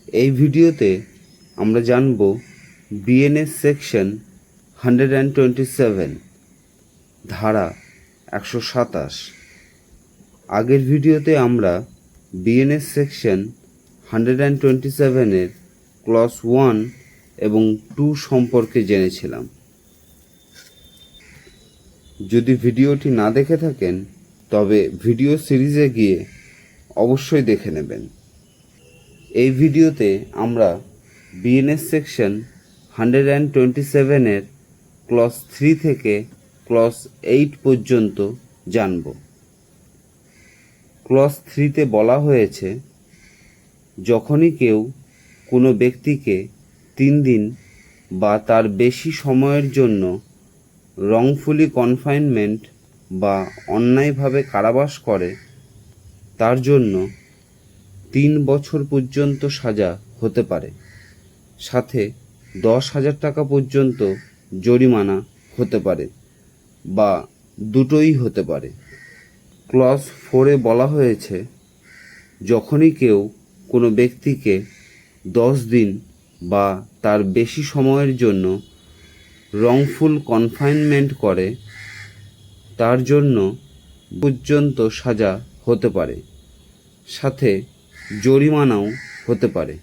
এই ভিডিওতে আমরা জানব বিএনএস সেকশন 127 ধারা 127। আগের ভিডিওতে আমরা বিএনএস সেকশন 127 এর ক্লজ 1 এবং 2 সম্পর্কে জেনেছিলাম। যদি ভিডিওটি না দেখে থাকেন তবে ভিডিও সিরিজে গিয়ে অবশ্যই দেখে নেবেন। এই ভিডিওতে আমরা বিএনএস সেকশন 127 এর ক্লজ 3 থেকে ক্লজ 8 পর্যন্ত জানব। ক্লজ 3 তে বলা হয়েছে, যখনই কেউ কোনো ব্যক্তিকে 3 দিন বা তার বেশি সময়ের জন্য রংফুলি কনফাইনমেন্ট বা অন্যায়ভাবে কারাবাস করে, তার জন্য 3 বছর পর্যন্ত সাজা হতে পারে, সাথে 10,000 টাকা পর্যন্ত জরিমানা হতে পারে বা দুটোই হতে পারে। ক্লজ 4-এ বলা হয়েছে, যখনই কেউ কোনো ব্যক্তিকে 10 দিন বা তার বেশি সময়ের জন্য রংফুল কনফাইনমেন্ট করে, তার জন্য পর্যন্ত সাজা হতে পারে, সাথে জরিমানাও হতে পারে,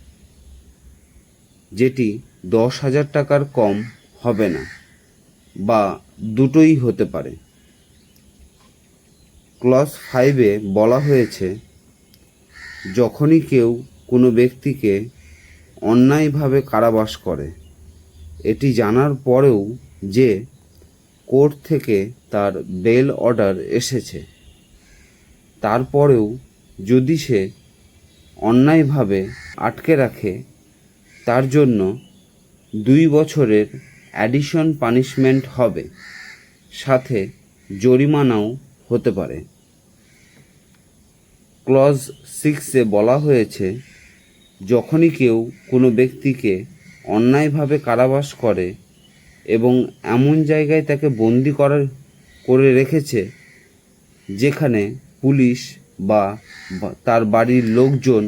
যেটি 10,000 টাকার কম হবে না বা দুটোই হতে পারে। ক্লজ 5-এ বলা হয়েছে, যখনই কেউ কোনো ব্যক্তিকে অন্যায়ভাবে কারাবাস করে, এটি জানার পরেও যে কোর্ট থেকে তার বেল অর্ডার এসেছে, তারপরেও যদি সে অন্যায়ভাবে আটকে রাখে, তার জন্য 2 বছরের অ্যাডিশন পানিশমেন্ট হবে, সাথে জরিমানাও হতে পারে। ক্লজ 6-এ বলা হয়েছে, যখনই কেউ কোনো ব্যক্তিকে অন্যায়ভাবে কারাবাস করে এবং এমন জায়গায় তাকে বন্দি করে রেখেছে যেখানে পুলিশ বা তার বাড়ির লোকজন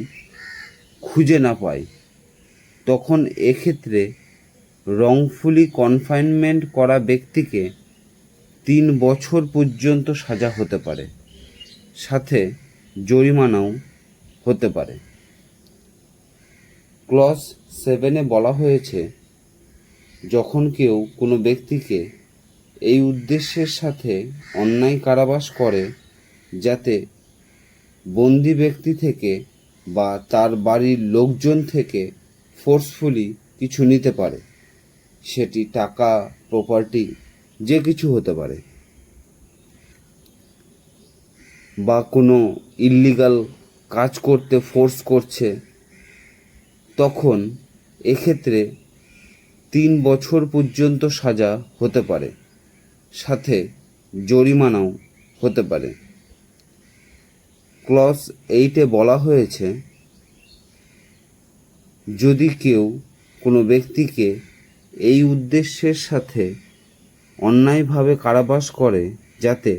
খুঁজে না পায়, তখন এক্ষেত্রে রংফুলি কনফাইনমেন্ট করা ব্যক্তিকে 3 বছর পর্যন্ত সাজা হতে পারে, সাথে জরিমানাও হতে পারে। ক্লজ 7-এ বলা হয়েছে, যখন কেউ কোনো ব্যক্তিকে এই উদ্দেশ্যের সাথে অন্যায় কারাবাস করে যাতে বন্দি ব্যক্তি থেকে বা তার বাড়ির লোকজন থেকে ফোর্সফুলি কিছু নিতে পারে, সেটি টাকা, প্রপার্টি, যে কিছু হতে পারে, বা কোনো ইল্লিগাল কাজ করতে ফোর্স করছে, তখন এক্ষেত্রে 3 বছর পর্যন্ত সাজা হতে পারে, সাথে জরিমানাও হতে পারে। ক্লজ 8-এ বলা হয়েছে, যদি কেউ কোনো ব্যক্তিকে এই উদ্দেশ্যের সাথে অন্যায়ভাবে কারাবাস করে যাতে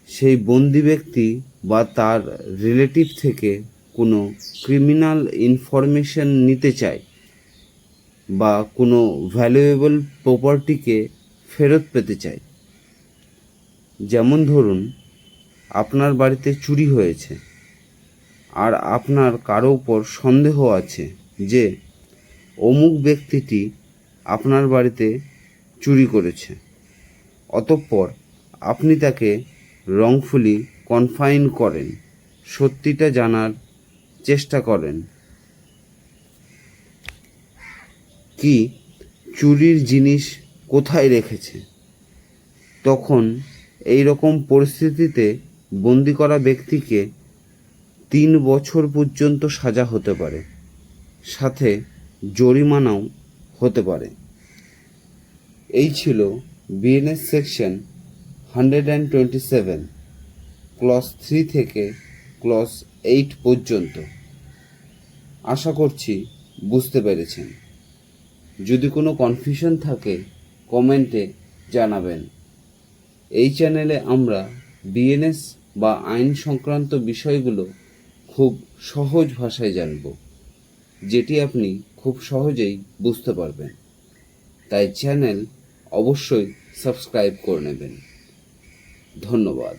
সেই বন্দি ব্যক্তি বা তার রিলেটিভ থেকে কোনো ক্রিমিনাল ইনফরমেশন নিতে চায় বা কোনো ভ্যালুয়েবল প্রপার্টিকে ফেরত পেতে চায়, যেমন ধরুন আপনার বাড়িতে চুরি হয়েছে আর আপনার কারো উপর সন্দেহ আছে যে অমুক ব্যক্তিটি আপনার বাড়িতে চুরি করেছে, অতঃপর আপনি তাকে রংফুলি কনফাইন করেন, সত্যিটা জানার চেষ্টা করেন কি চুরির জিনিস কোথায় রেখেছে, তখন এই রকম পরিস্থিতিতে বন্দি করা ব্যক্তিকে 3 বছর পর্যন্ত সাজা হতে পারে, সাথে জরিমানাও হতে পারে। এই ছিল বিএনএস সেকশন 127 ক্লজ 3 থেকে ক্লজ 8 পর্যন্ত। আশা করছি বুঝতে পেরেছেন। যদি কোনো কনফিউশন থাকে কমেন্টে জানাবেন। এই চ্যানেলে আমরা বিএনএস বা আইন সংক্রান্ত বিষয়গুলো খুব সহজ ভাষায় জানব। যেটি আপনি খুব সহজেই বুঝতে পারবেন। তাই চ্যানেল অবশ্যই সাবস্ক্রাইব করে নেবেন। ধন্যবাদ।